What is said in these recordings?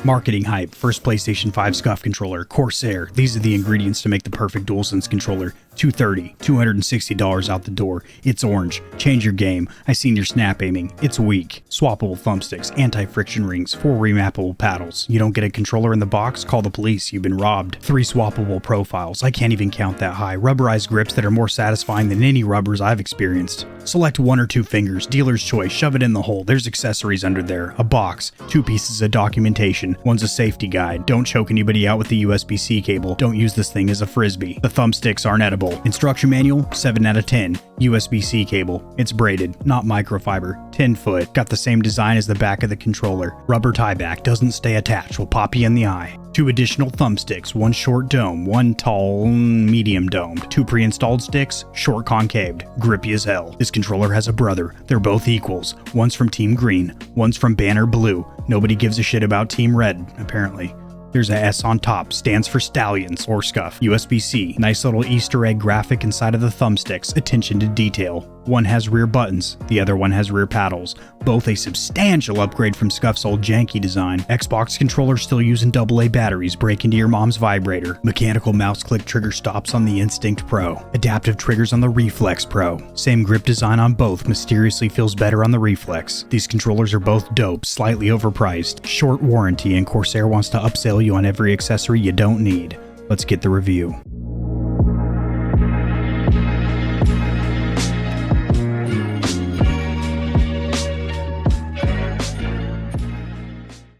Marketing hype, first PlayStation 5 Scuf controller, Corsair. These are the ingredients to make the perfect DualSense controller. $230, $260 out the door. It's orange. Change your game. I seen your snap aiming. It's weak. Swappable thumbsticks, anti-friction rings, 4 remappable paddles. You don't get a controller in the box? Call the police. You've been robbed. 3 swappable profiles. I can't even count that high. Rubberized grips that are more satisfying than any rubbers I've experienced. Select 1 or 2 fingers. Dealer's choice. Shove it in the hole. There's accessories under there. A box. 2 pieces of documentation. One's a safety guide. Don't choke anybody out with the USB-C cable. Don't use this thing as a frisbee. The thumbsticks aren't edible. Instruction manual, 7 out of 10. USB-C cable. It's braided, not microfiber. 10 foot. Got the same design as the back of the controller. Rubber tie back. Doesn't stay attached. Will pop you in the eye. 2 additional thumbsticks. 1 short dome. 1 tall, medium domed. 2 pre-installed sticks. Short concaved. Grippy as hell. This controller has a brother. They're both equals. One's from Team Green. One's from Banner Blue. Nobody gives a shit about Team Red, apparently. There's a S on top, stands for Stallions or Scuf. USB-C, nice little Easter egg graphic inside of the thumbsticks, attention to detail. One has rear buttons, the other one has rear paddles. Both a substantial upgrade from Scuf's old janky design. Xbox controller still using AA batteries, break into your mom's vibrator. Mechanical mouse click trigger stops on the Instinct Pro. Adaptive triggers on the Reflex Pro. Same grip design on both, mysteriously feels better on the Reflex. These controllers are both dope, slightly overpriced. Short warranty, and Corsair wants to upsell you on every accessory you don't need. Let's get the review.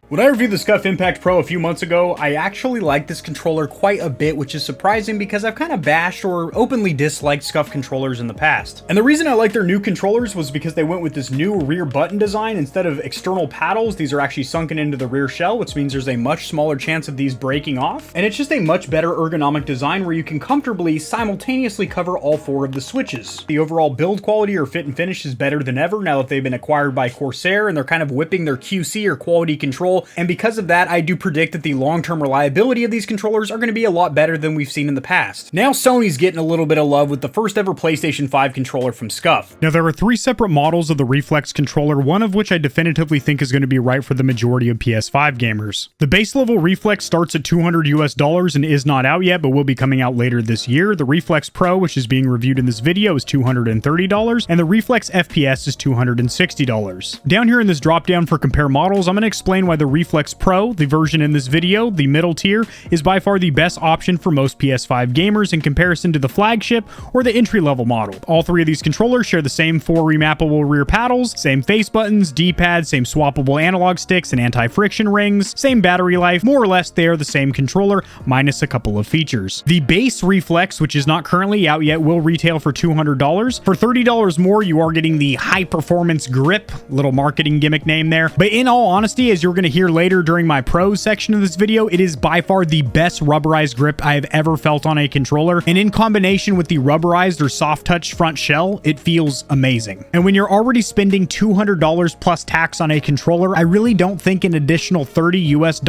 When I reviewed the Scuf Impact Pro a few months ago, I actually liked this controller quite a bit, which is surprising because I've kind of bashed or openly disliked Scuf controllers in the past. And the reason I like their new controllers was because they went with this new rear button design. Instead of external paddles, these are actually sunken into the rear shell, which means there's a much smaller chance of these breaking off. And it's just a much better ergonomic design where you can comfortably simultaneously cover all 4 of the switches. The overall build quality or fit and finish is better than ever now that they've been acquired by Corsair and they're kind of whipping their QC or quality control. And because of that, I do predict that the long-term reliability of these controllers are going to be a lot better than we've seen in the past. Now Sony's getting a little bit of love with the first ever PlayStation 5 controller from Scuf. Now there are 3 separate models of the Reflex controller, one of which I definitively think is going to be right for the majority of PS5 gamers. The base level Reflex starts at $200 US and is not out yet, but will be coming out later this year. The Reflex Pro, which is being reviewed in this video, is $230, and the Reflex FPS is $260. Down here in this drop down for compare models, I'm going to explain why the Reflex Pro, the version in this video, the middle tier, is by far the best option for most PS5 gamers in comparison to the flagship or the entry-level model. All 3 of these controllers share the same 4 remappable rear paddles, same face buttons, D-pad, same swappable analog sticks and anti-friction rings, same battery life. More or less, they are the same controller, minus a couple of features. The base Reflex, which is not currently out yet, will retail for $200. For $30 more, you are getting the high-performance grip, little marketing gimmick name there. But in all honesty, as you're going to hear later during my pros section of this video, it is by far the best rubberized grip I have ever felt on a controller, and in combination with the rubberized or soft touch front shell, it feels amazing. And when you're already spending $200 plus tax on a controller, I really don't think an additional $30 US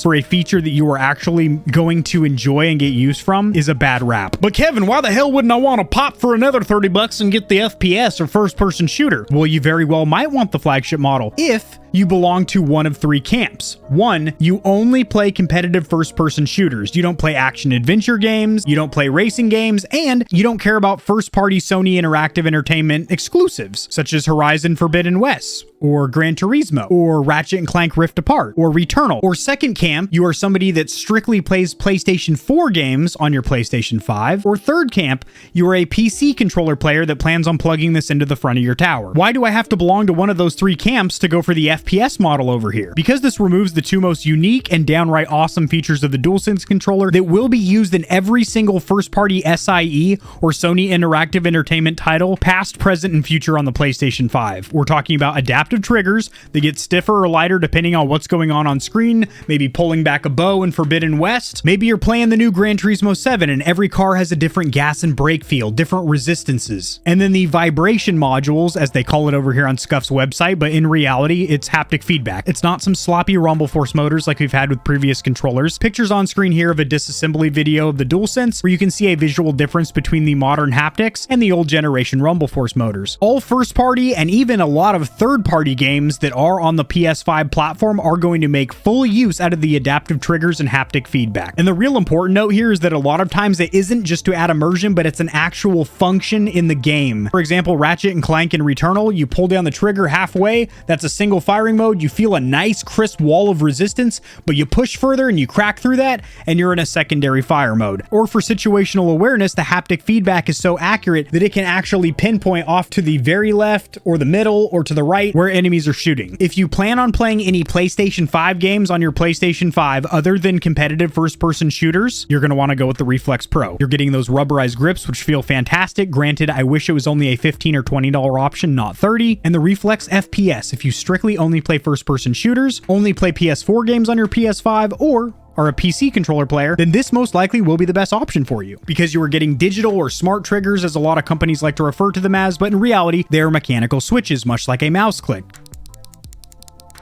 for a feature that you are actually going to enjoy and get use from is a bad rap. But Kevin, why the hell wouldn't I want to pop for another $30 and get the FPS or first person shooter? Well, you very well might want the flagship model if you belong to one of 3 camps. 1, you only play competitive first-person shooters. You don't play action-adventure games, you don't play racing games, and you don't care about first-party Sony Interactive Entertainment exclusives, such as Horizon Forbidden West, or Gran Turismo, or Ratchet & Clank Rift Apart, or Returnal. Or second camp, you are somebody that strictly plays PlayStation 4 games on your PlayStation 5. Or third camp, you are a PC controller player that plans on plugging this into the front of your tower. Why do I have to belong to one of those 3 camps to go for the FPS model over here? Because this removes the 2 most unique and downright awesome features of the DualSense controller that will be used in every single first-party SIE or Sony Interactive Entertainment title, past, present, and future on the PlayStation 5. We're talking about adaptive triggers. They get stiffer or lighter depending on what's going on screen, maybe pulling back a bow in Forbidden West. Maybe you're playing the new Gran Turismo 7 and every car has a different gas and brake feel, different resistances. And then the vibration modules, as they call it over here on Scuf's website, but in reality, it's haptic feedback. It's not some sloppy rumble force motors like we've had with previous controllers. Pictures on screen here of a disassembly video of the DualSense where you can see a visual difference between the modern haptics and the old generation rumble force motors. All first party and even a lot of third party first-party games that are on the PS5 platform are going to make full use out of the adaptive triggers and haptic feedback. And the real important note here is that a lot of times it isn't just to add immersion, but it's an actual function in the game. For example, Ratchet and Clank in Returnal, you pull down the trigger halfway, that's a single firing mode, you feel a nice crisp wall of resistance, but you push further and you crack through that, and you're in a secondary fire mode. Or for situational awareness, the haptic feedback is so accurate that it can actually pinpoint off to the very left or the middle or to the right where enemies are shooting. If you plan on playing any PlayStation 5 games on your PlayStation 5 other than competitive first-person shooters, you're going to want to go with the Reflex Pro. You're getting those rubberized grips, which feel fantastic. Granted, I wish it was only a $15 or $20 option, not $30. And the Reflex FPS, if you strictly only play first-person shooters, only play PS4 games on your PS5, or are a PC controller player, then this most likely will be the best option for you, because you are getting digital or smart triggers, as a lot of companies like to refer to them as, but in reality, they're mechanical switches, much like a mouse click.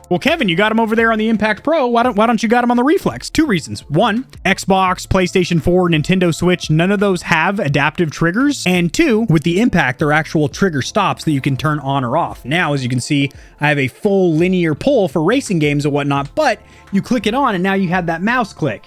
Well, Kevin, you got him over there on the Impact Pro. Why don't you got him on the Reflex? Two reasons. One, Xbox, PlayStation 4, Nintendo Switch, none of those have adaptive triggers. And two, with the Impact, they're actual trigger stops that you can turn on or off. Now, as you can see, I have a full linear pull for racing games and whatnot, but you click it on and now you have that mouse click.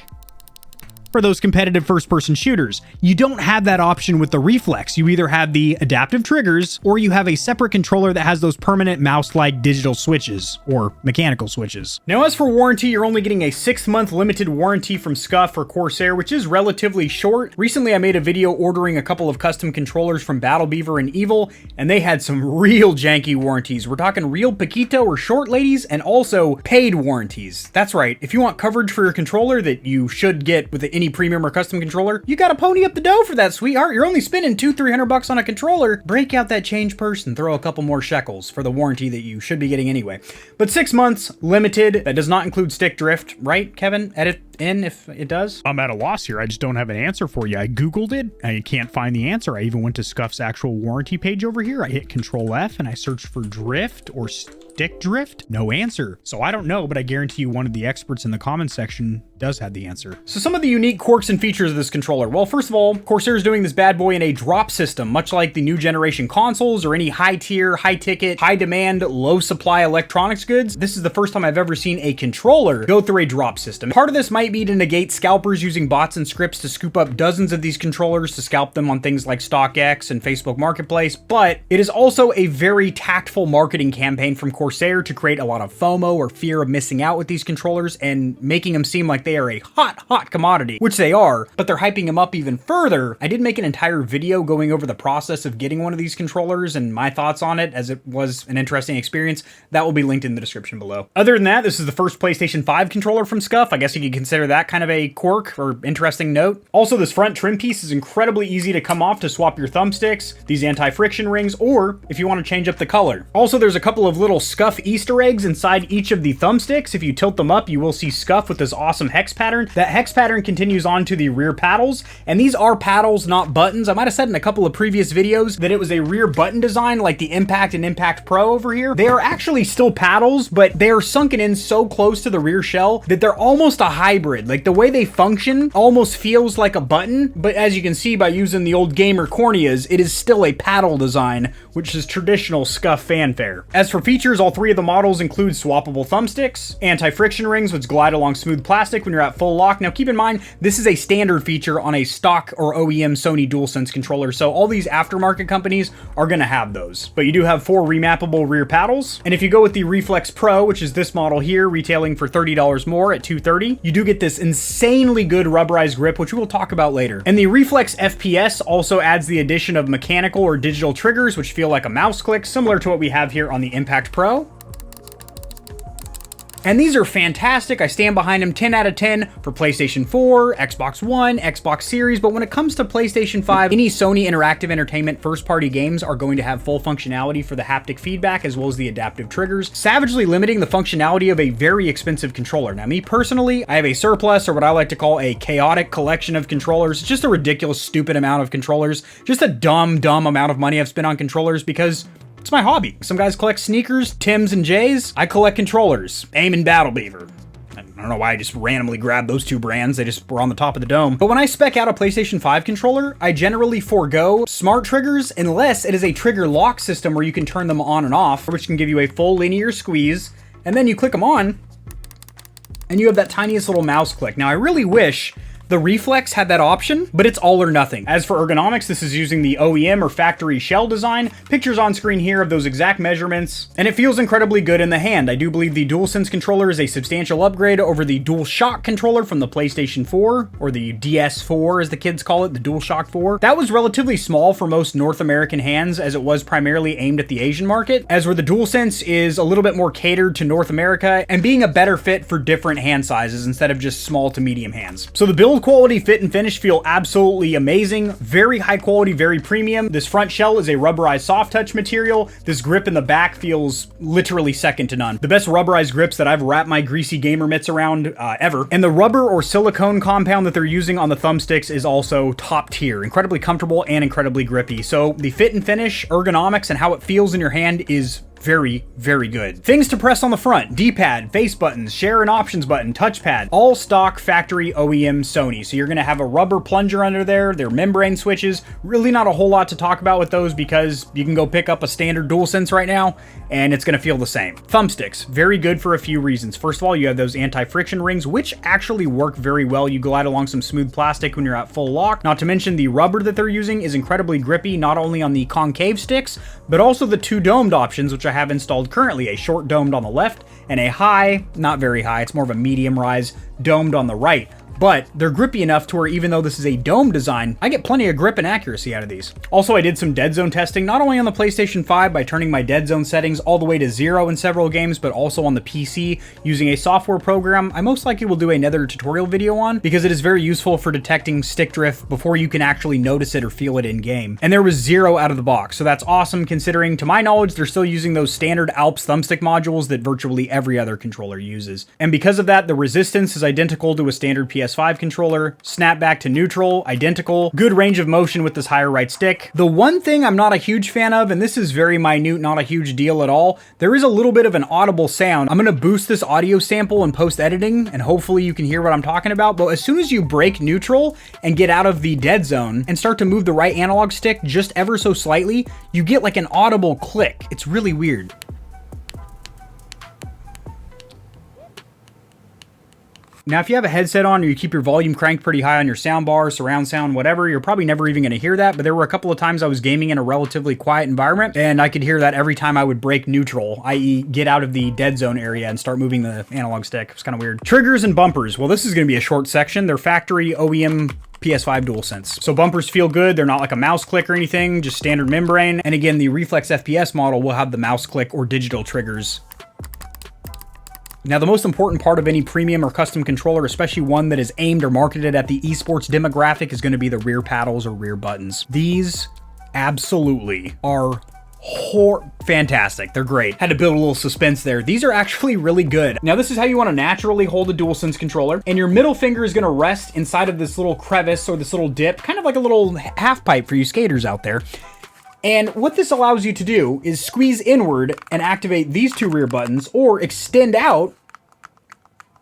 For those competitive first-person shooters, you don't have that option with the Reflex. You either have the adaptive triggers or you have a separate controller that has those permanent mouse-like digital switches or mechanical switches. Now, as for warranty, you're only getting a 6-month limited warranty from Scuf or Corsair, which is relatively short. Recently, I made a video ordering a couple of custom controllers from Battle Beaver and Evil, and they had some real janky warranties. We're talking real Paquito or short ladies, and also paid warranties. That's right. If you want coverage for your controller that you should get with any premium or custom controller, you gotta pony up the dough for that, sweetheart. You're only spending $200-300 on a controller. Break out that change purse and throw a couple more shekels for the warranty that you should be getting anyway. But 6 months, limited. That does not include stick drift, right, Kevin? Edit in if it does. I'm at a loss here. I just don't have an answer for you. I Googled it. I can't find the answer. I even went to Scuf's actual warranty page over here. I hit Control F and I searched for drift or stick drift. No answer. So I don't know, but I guarantee you one of the experts in the comments section does have the answer. So some of the unique quirks and features of this controller. Well, first of all, Corsair is doing this bad boy in a drop system, much like the new generation consoles or any high-tier, high-ticket, high-demand, low-supply electronics goods. This is the first time I've ever seen a controller go through a drop system. Part of this might be to negate scalpers using bots and scripts to scoop up dozens of these controllers to scalp them on things like StockX and Facebook Marketplace, but it is also a very tactful marketing campaign from Corsair to create a lot of FOMO or fear of missing out with these controllers and making them seem like they are a hot commodity, which they are, but they're hyping them up even further. I did make an entire video going over the process of getting one of these controllers and my thoughts on it, as it was an interesting experience. That will be linked in the description below. Other than that, this is the first PlayStation 5 controller from Scuf. I guess you could consider that kind of a quirk or interesting note. Also, this front trim piece is incredibly easy to come off to swap your thumbsticks, these anti-friction rings, or if you want to change up the color. Also, there's a couple of little Scuf Easter eggs inside each of the thumbsticks. If you tilt them up, you will see Scuf with this awesome hex pattern. That hex pattern continues on to the rear paddles, and these are paddles, not buttons. I might have said in a couple of previous videos that it was a rear button design like the Impact and Impact Pro over here. They are actually still paddles, but they are sunken in so close to the rear shell that they're almost a hybrid. Like, the way they function almost feels like a button, but as you can see by using the old gamer corneas, it is still a paddle design, which is traditional Scuf fanfare. As for features, all three of the models include swappable thumbsticks, anti-friction rings, which glide along smooth plastic when you're at full lock. Now, keep in mind, this is a standard feature on a stock or OEM Sony DualSense controller, so all these aftermarket companies are going to have those. But you do have 4 remappable rear paddles, and if you go with the Reflex Pro, which is this model here, retailing for $30 more at $230, you do get this insanely good rubberized grip, which we will talk about later. And the Reflex FPS also adds the addition of mechanical or digital triggers, which feel like a mouse click, similar to what we have here on the Impact Pro. And these are fantastic. I stand behind them 10 out of 10 for PlayStation 4, Xbox One, Xbox Series. But when it comes to PlayStation 5, any Sony Interactive Entertainment first-party games are going to have full functionality for the haptic feedback as well as the adaptive triggers, savagely limiting the functionality of a very expensive controller. Now, me personally, I have a surplus, or what I like to call a chaotic collection of controllers. It's just a ridiculous, stupid amount of controllers. Just a dumb amount of money I've spent on controllers because it's my hobby. Some guys collect sneakers, Tims and J's. I collect controllers. Aim and Battle Beaver. I don't know why I just randomly grabbed those two brands. They just were on the top of the dome. But when I spec out a PlayStation 5 controller, I generally forego smart triggers unless it is a trigger lock system where you can turn them on and off, which can give you a full linear squeeze, and then you click them on, and you have that tiniest little mouse click. Now, I really wish the Reflex had that option, but it's all or nothing. As for ergonomics, this is using the OEM or factory shell design. Pictures on screen here of those exact measurements, and it feels incredibly good in the hand. I do believe the DualSense controller is a substantial upgrade over the DualShock controller from the PlayStation 4, or the DS4 as the kids call it, the DualShock 4. That was relatively small for most North American hands, as it was primarily aimed at the Asian market, as where the DualSense is a little bit more catered to North America and being a better fit for different hand sizes instead of just small to medium hands. So the build quality, fit, and finish feel absolutely amazing. Very high quality, very premium. This front shell is a rubberized soft touch material. This grip in the back feels literally second to none. The best rubberized grips that I've wrapped my greasy gamer mitts around ever. And the rubber or silicone compound that they're using on the thumbsticks is also top tier. Incredibly comfortable and incredibly grippy. So the fit and finish, ergonomics, and how it feels in your hand is very, very good. Things to press on the front: D-pad, face buttons, share and options button, touchpad, all stock factory OEM Sony. So you're gonna have a rubber plunger under there, they're membrane switches. Really not a whole lot to talk about with those because you can go pick up a standard DualSense right now and it's gonna feel the same. Thumbsticks, very good for a few reasons. First of all, you have those anti-friction rings, which actually work very well. You glide along some smooth plastic when you're at full lock. Not to mention the rubber that they're using is incredibly grippy, not only on the concave sticks, but also the two domed options, which I have installed currently, a short domed on the left and a high, not very high, it's more of a medium rise, domed on the right. But they're grippy enough to where even though this is a dome design, I get plenty of grip and accuracy out of these. Also, I did some dead zone testing, not only on the PlayStation 5 by turning my dead zone settings all the way to 0 in several games, but also on the PC using a software program I most likely will do another tutorial video on because it is very useful for detecting stick drift before you can actually notice it or feel it in game. And there was 0 out of the box, so that's awesome considering, to my knowledge, they're still using those standard Alps thumbstick modules that virtually every other controller uses. And because of that, the resistance is identical to a standard PS5 controller, snap back to neutral, identical, good range of motion with this higher right stick. The one thing I'm not a huge fan of, and this is very minute, not a huge deal at all, there is a little bit of an audible sound. I'm gonna boost this audio sample in post-editing, and hopefully you can hear what I'm talking about, but as soon as you break neutral and get out of the dead zone and start to move the right analog stick just ever so slightly, you get like an audible click. It's really weird. Now, if you have a headset on or you keep your volume cranked pretty high on your soundbar, surround sound, whatever, you're probably never even going to hear that, but there were a couple of times I was gaming in a relatively quiet environment, and I could hear that every time I would break neutral, i.e. get out of the dead zone area and start moving the analog stick. It's kind of weird. Triggers and bumpers. Well, this is going to be a short section. They're factory OEM PS5 DualSense. So bumpers feel good. They're not like a mouse click or anything, just standard membrane. And again, the Reflex FPS model will have the mouse click or digital triggers. Now, the most important part of any premium or custom controller, especially one that is aimed or marketed at the esports demographic, is going to be the rear paddles or rear buttons. These absolutely are fantastic. They're great. Had to build a little suspense there. These are actually really good. Now, this is how you want to naturally hold a DualSense controller, and your middle finger is going to rest inside of this little crevice or this little dip, kind of like a little half pipe for you skaters out there. And what this allows you to do is squeeze inward and activate these two rear buttons, or extend out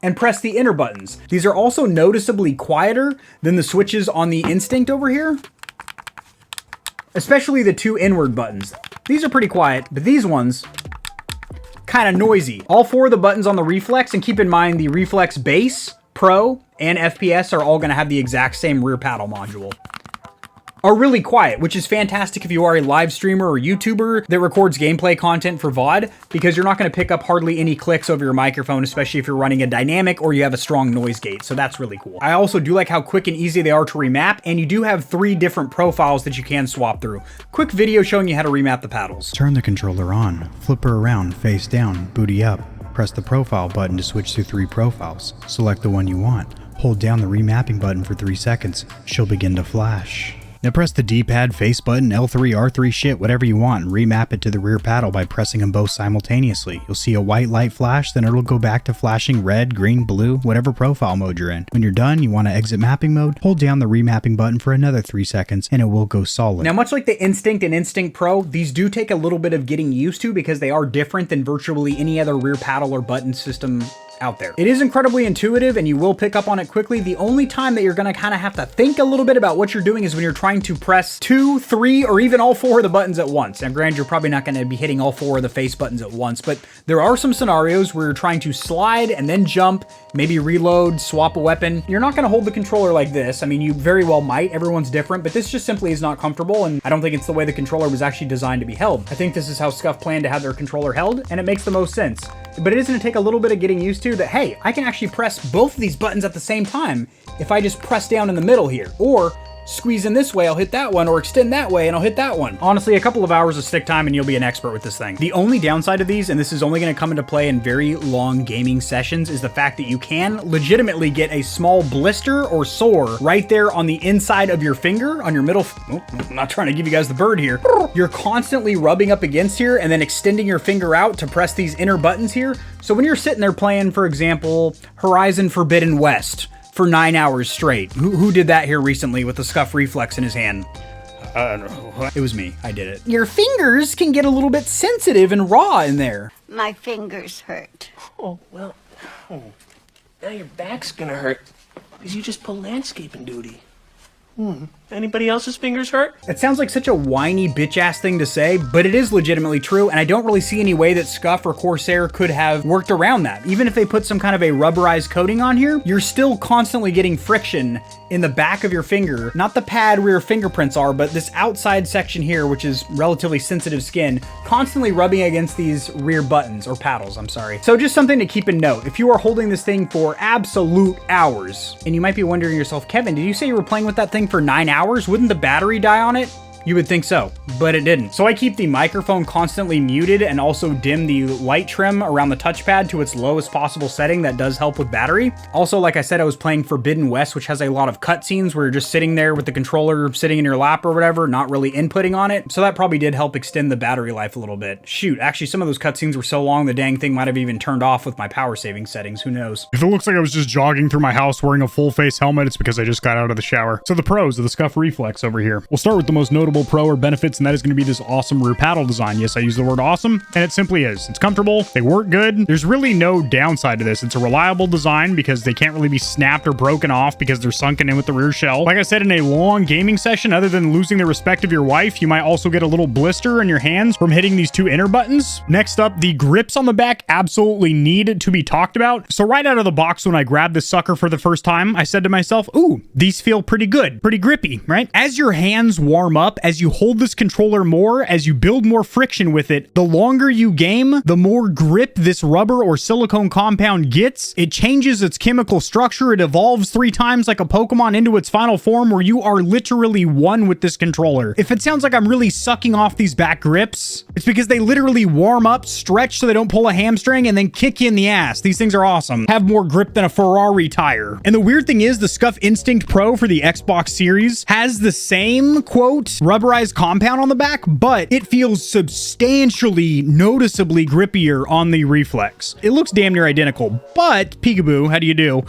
and press the inner buttons. These are also noticeably quieter than the switches on the Instinct over here, especially the two inward buttons. These are pretty quiet, but these ones, kind of noisy. All 4 of the buttons on the Reflex, and keep in mind the Reflex Base, Pro, and FPS are all going to have the exact same rear paddle module, are really quiet, which is fantastic if you are a live streamer or YouTuber that records gameplay content for VOD, because you're not going to pick up hardly any clicks over your microphone, especially if you're running a dynamic or you have a strong noise gate. So that's really cool. I also do like how quick and easy they are to remap, and you do have 3 different profiles that you can swap through. Quick video showing you how to remap the paddles. Turn the controller on, flip her around, face down, booty up. Press the profile button to switch to 3 profiles. Select the one you want. Hold down the remapping button for 3 seconds. She'll begin to flash. Now press the D-pad, face button, L3, R3, shit, whatever you want, and remap it to the rear paddle by pressing them both simultaneously. You'll see a white light flash, then it'll go back to flashing red, green, blue, whatever profile mode you're in. When you're done, you want to exit mapping mode, hold down the remapping button for another 3 seconds, and it will go solid. Now, much like the Instinct and Instinct Pro, these do take a little bit of getting used to because they are different than virtually any other rear paddle or button system out there. It is incredibly intuitive and you will pick up on it quickly. The only time that you're gonna kind of have to think a little bit about what you're doing is when you're trying to press 2, 3, or even all 4 of the buttons at once. Now granted, you're probably not gonna be hitting all 4 of the face buttons at once, but there are some scenarios where you're trying to slide and then jump, maybe reload, swap a weapon. You're not gonna hold the controller like this. I mean, you very well might, everyone's different, but this just simply is not comfortable, and I don't think it's the way the controller was actually designed to be held. I think this is how Scuf planned to have their controller held, and it makes the most sense. But it is gonna take a little bit of getting used to that, hey, I can actually press both of these buttons at the same time if I just press down in the middle here, or squeeze in this way, I'll hit that one, or extend that way and I'll hit that one. Honestly, a couple of hours of stick time and you'll be an expert with this thing. The only downside of these, and this is only gonna come into play in very long gaming sessions, is the fact that you can legitimately get a small blister or sore right there on the inside of your finger, on your middle. Oh, I'm not trying to give you guys the bird here. You're constantly rubbing up against here and then extending your finger out to press these inner buttons here. So when you're sitting there playing, for example, Horizon Forbidden West, for 9 hours straight. Who did that here recently with the Scuf Reflex in his hand? It was me. I did it. Your fingers can get a little bit sensitive and raw in there. My fingers hurt. Oh, well, now your back's gonna hurt because you just pulled landscaping duty. Anybody else's fingers hurt? It sounds like such a whiny bitch-ass thing to say, but it is legitimately true, and I don't really see any way that Scuf or Corsair could have worked around that. Even if they put some kind of a rubberized coating on here, you're still constantly getting friction in the back of your finger. Not the pad where your fingerprints are, but this outside section here, which is relatively sensitive skin, constantly rubbing against these rear buttons, or paddles, I'm sorry. So just something to keep in note. If you are holding this thing for absolute hours, and you might be wondering to yourself, Kevin, did you say you were playing with that thing for 9 hours? Wouldn't the battery die on it? You would think so, but it didn't. So I keep the microphone constantly muted and also dim the light trim around the touchpad to its lowest possible setting. That does help with battery. Also, like I said, I was playing Forbidden West, which has a lot of cutscenes where you're just sitting there with the controller sitting in your lap or whatever, not really inputting on it. So that probably did help extend the battery life a little bit. Shoot, actually some of those cutscenes were so long the dang thing might have even turned off with my power saving settings. Who knows? If it looks like I was just jogging through my house wearing a full face helmet, it's because I just got out of the shower. So the pros of the Scuf Reflex over here. We'll start with the most notable pro or benefits, and that is going to be this awesome rear paddle design. Yes, I use the word awesome, and it simply is. It's comfortable, they work good. There's really no downside to this. It's a reliable design because they can't really be snapped or broken off because they're sunken in with the rear shell. Like I said, in a long gaming session, other than losing the respect of your wife, you might also get a little blister in your hands from hitting these 2 inner buttons. Next up, the grips on the back absolutely need to be talked about. So right out of the box, when I grabbed this sucker for the first time, I said to myself, ooh, these feel pretty good, pretty grippy, right? As your hands warm up, as you hold this controller more, as you build more friction with it, the longer you game, the more grip this rubber or silicone compound gets. It changes its chemical structure. It evolves 3 times like a Pokemon into its final form, where you are literally one with this controller. If it sounds like I'm really sucking off these back grips, it's because they literally warm up, stretch so they don't pull a hamstring, and then kick you in the ass. These things are awesome. Have more grip than a Ferrari tire. And the weird thing is, the Scuf Instinct Pro for the Xbox Series has the same, quote, rubberized compound on the back, but it feels substantially, noticeably grippier on the Reflex. It looks damn near identical, but peekaboo, how do you do?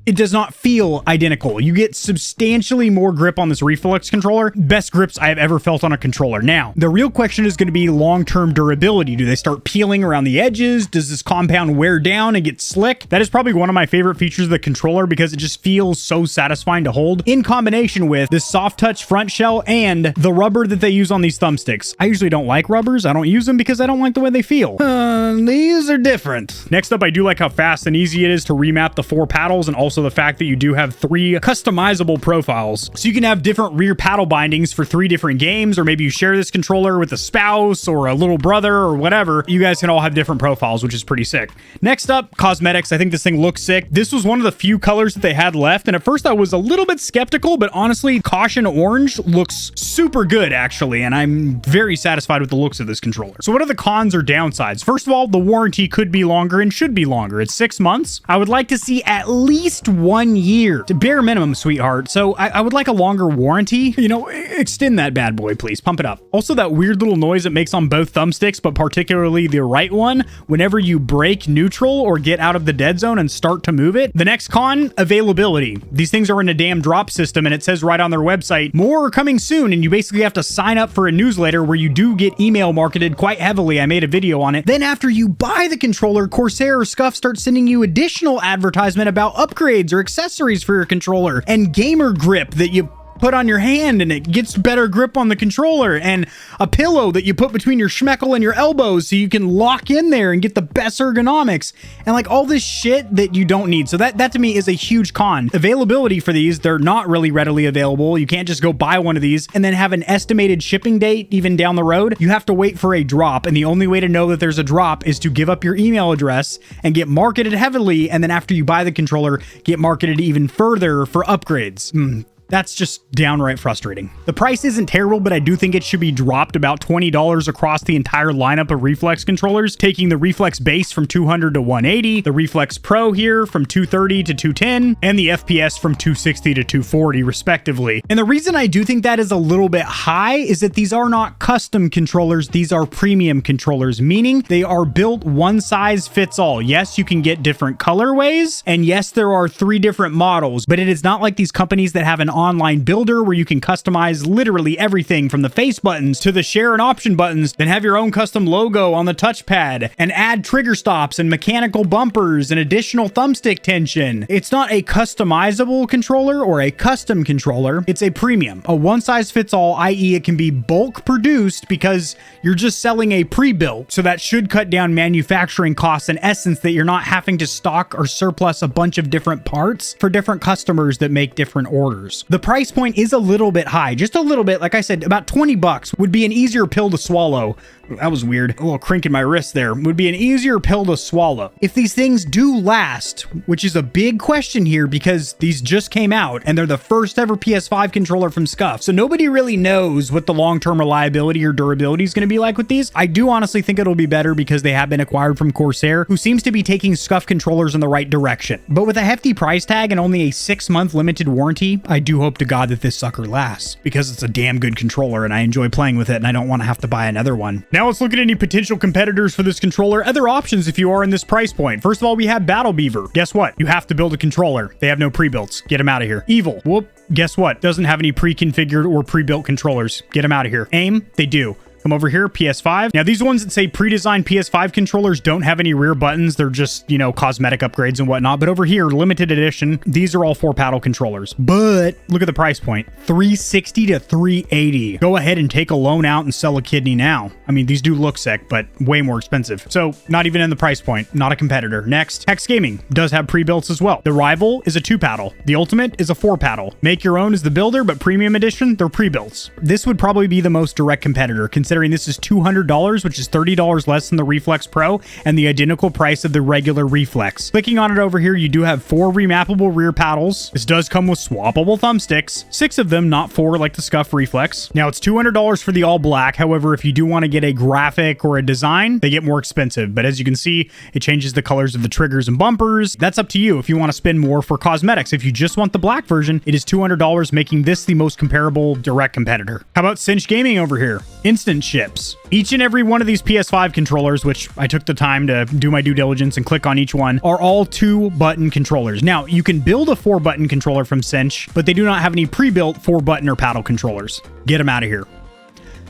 It does not feel identical. You get substantially more grip on this Reflex controller. Best grips I have ever felt on a controller. Now, the real question is going to be long-term durability. Do they start peeling around the edges? Does this compound wear down and get slick? That is probably one of my favorite features of the controller because it just feels so satisfying to hold, in combination with this soft touch front shell and the rubber that they use on these thumbsticks. I usually don't like rubbers. I don't use them because I don't like the way they feel. These are different. Next up, I do like how fast and easy it is to remap the 4 paddles, and also the fact that you do have 3 customizable profiles. So you can have different rear paddle bindings for 3 different games, or maybe you share this controller with a spouse or a little brother or whatever. You guys can all have different profiles, which is pretty sick. Next up, cosmetics. I think this thing looks sick. This was one of the few colors that they had left, and at first I was a little bit skeptical, but honestly, Caution Orange looks super good, actually, and I'm very satisfied with the looks of this controller. So what are the cons or downsides? First of all, the warranty could be longer and should be longer. It's 6 months. I would like to see at least just 1 year. To bare minimum, sweetheart. So I would like a longer warranty. You know, extend that bad boy, please. Pump it up. Also, that weird little noise it makes on both thumbsticks, but particularly the right one, whenever you break neutral or get out of the dead zone and start to move it. The next con, availability. These things are in a damn drop system, and it says right on their website, more are coming soon, and you basically have to sign up for a newsletter where you do get email marketed quite heavily. I made a video on it. Then after you buy the controller, Corsair or Scuf starts sending you additional advertisement about upgrades or accessories for your controller and gamer grip that you put on your hand and it gets better grip on the controller, and a pillow that you put between your schmeckle and your elbows so you can lock in there and get the best ergonomics, and like all this shit that you don't need. So that to me is a huge con. Availability for these, they're not really readily available. You can't just go buy one of these and then have an estimated shipping date even down the road. You have to wait for a drop, and the only way to know that there's a drop is to give up your email address and get marketed heavily, and then after you buy the controller, get marketed even further for upgrades. That's just downright frustrating. The price isn't terrible, but I do think it should be dropped about $20 across the entire lineup of Reflex controllers, taking the Reflex base from 200 to 180, the Reflex Pro here from 230 to 210, and the FPS from 260 to 240 respectively. And the reason I do think that is a little bit high is that these are not custom controllers, these are premium controllers, meaning they are built one size fits all. Yes, you can get different colorways, and yes, there are 3 different models, but it is not like these companies that have an online builder where you can customize literally everything from the face buttons to the share and option buttons, then have your own custom logo on the touchpad and add trigger stops and mechanical bumpers and additional thumbstick tension. It's not a customizable controller or a custom controller. It's a premium, a one size fits all, i.e. it can be bulk produced because you're just selling a pre-built. So that should cut down manufacturing costs, in essence, that you're not having to stock or surplus a bunch of different parts for different customers that make different orders. The price point is a little bit high, just a little bit. Like I said, about 20 bucks would be an easier pill to swallow. That was weird. A little crink in my wrist there. Would be an easier pill to swallow. If these things do last, which is a big question here because these just came out and they're the first ever PS5 controller from Scuf. So nobody really knows what the long-term reliability or durability is going to be like with these. I do honestly think it'll be better because they have been acquired from Corsair, who seems to be taking Scuf controllers in the right direction. But with a hefty price tag and only a 6-month limited warranty, I do hope to God that this sucker lasts because it's a damn good controller and I enjoy playing with it and I don't want to have to buy another one. Now let's look at any potential competitors for this controller, other options if you are in this price point. First of all, we have Battle Beaver. Guess what? You have to build a controller. They have no pre-builts. Get them out of here. Evil. Whoop. Guess what? Doesn't have any pre-configured or pre-built controllers. Get them out of here. Aim. They do. Come over here, PS5. Now, these ones that say pre-designed PS5 controllers don't have any rear buttons. They're just, you know, cosmetic upgrades and whatnot. But over here, limited edition, these are all 4-paddle controllers. But look at the price point, $360 to $380. Go ahead and take a loan out and sell a kidney now. I mean, these do look sick, but way more expensive. So not even in the price point, not a competitor. Next, Hex Gaming does have pre-builts as well. The Rival is a 2-paddle. The Ultimate is a 4-paddle. Make Your Own is the builder, but Premium Edition, they're pre-builts. This would probably be the most direct competitor, considering this is $200, which is $30 less than the Reflex Pro and the identical price of the regular Reflex. Clicking on it over here, you do have 4 remappable rear paddles. This does come with swappable thumbsticks, 6 of them, not 4 like the Scuf Reflex. Now it's $200 for the all black. However, if you do want to get a graphic or a design, they get more expensive. But as you can see, it changes the colors of the triggers and bumpers. That's up to you if you want to spend more for cosmetics. If you just want the black version, it is $200, making this the most comparable direct competitor. How about Cinch Gaming over here? Instant ships. Each and every one of these PS5 controllers, which I took the time to do my due diligence and click on each one, are all 2-button controllers. Now, you can build a 4-button controller from Cinch, but they do not have any pre-built 4-button or paddle controllers. Get them out of here.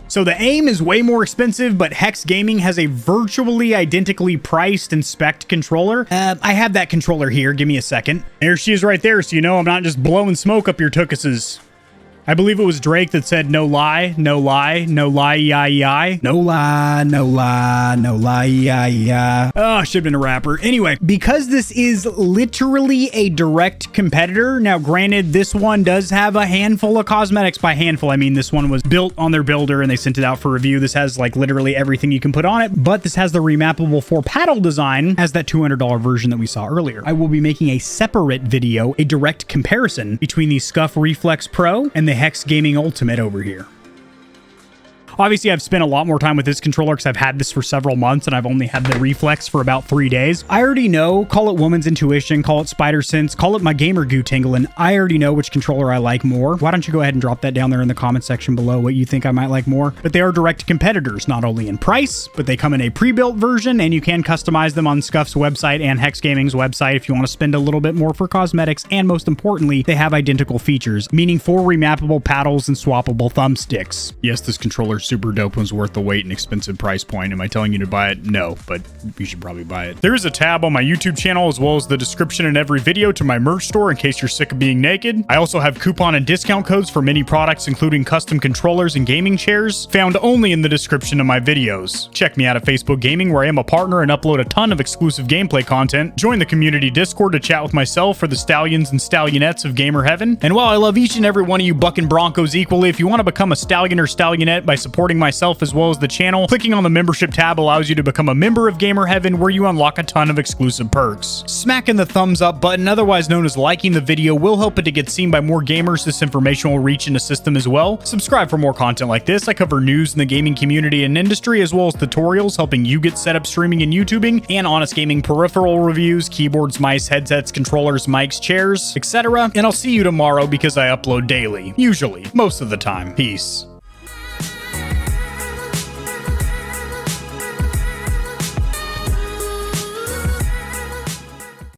So the AIM is way more expensive, but Hex Gaming has a virtually identically priced and spec'd controller. I have that controller here. Give me a second. There she is right there, so you know I'm not just blowing smoke up your tukuses. I believe it was Drake that said, no lie, no lie, no lie, yi. No lie, no lie, no lie, yi. Oh, should have been a rapper. Anyway, because this is literally a direct competitor, now granted, this one does have a handful of cosmetics. By handful, I mean this one was built on their builder and they sent it out for review. This has like literally everything you can put on it, but this has the remappable 4-paddle design as that $200 version that we saw earlier. I will be making a separate video, a direct comparison between the Scuf Reflex Pro and the Hex Gaming Ultimate over here. Obviously, I've spent a lot more time with this controller because I've had this for several months and I've only had the Reflex for about 3 days. I already know, call it woman's intuition, call it spider sense, call it my gamer goo tingling. I already know which controller I like more. Why don't you go ahead and drop that down there in the comment section below what you think I might like more. But they are direct competitors, not only in price, but they come in a pre-built version and you can customize them on Scuf's website and Hex Gaming's website if you want to spend a little bit more for cosmetics. And most importantly, they have identical features, meaning 4 remappable paddles and swappable thumbsticks. Yes, this controller's super dope and is worth the wait and expensive price point. Am I telling you to buy it? No, but you should probably buy it. There is a tab on my YouTube channel as well as the description in every video to my merch store in case you're sick of being naked. I also have coupon and discount codes for many products including custom controllers and gaming chairs found only in the description of my videos. Check me out at Facebook Gaming where I am a partner and upload a ton of exclusive gameplay content. Join the community Discord to chat with myself for the stallions and stallionettes of gamer heaven. And while I love each and every one of you bucking broncos equally, if you want to become a stallion or stallionette by supporting myself as well as the channel, clicking on the membership tab allows you to become a member of Gamer Heaven where you unlock a ton of exclusive perks. Smacking the thumbs up button, otherwise known as liking the video, will help it to get seen by more gamers. This information will reach and assist them as well. Subscribe for more content like this. I cover news in the gaming community and industry as well as tutorials helping you get set up streaming and YouTubing, and honest gaming peripheral reviews, keyboards, mice, headsets, controllers, mics, chairs, etc. And I'll see you tomorrow because I upload daily. Usually. Most of the time. Peace.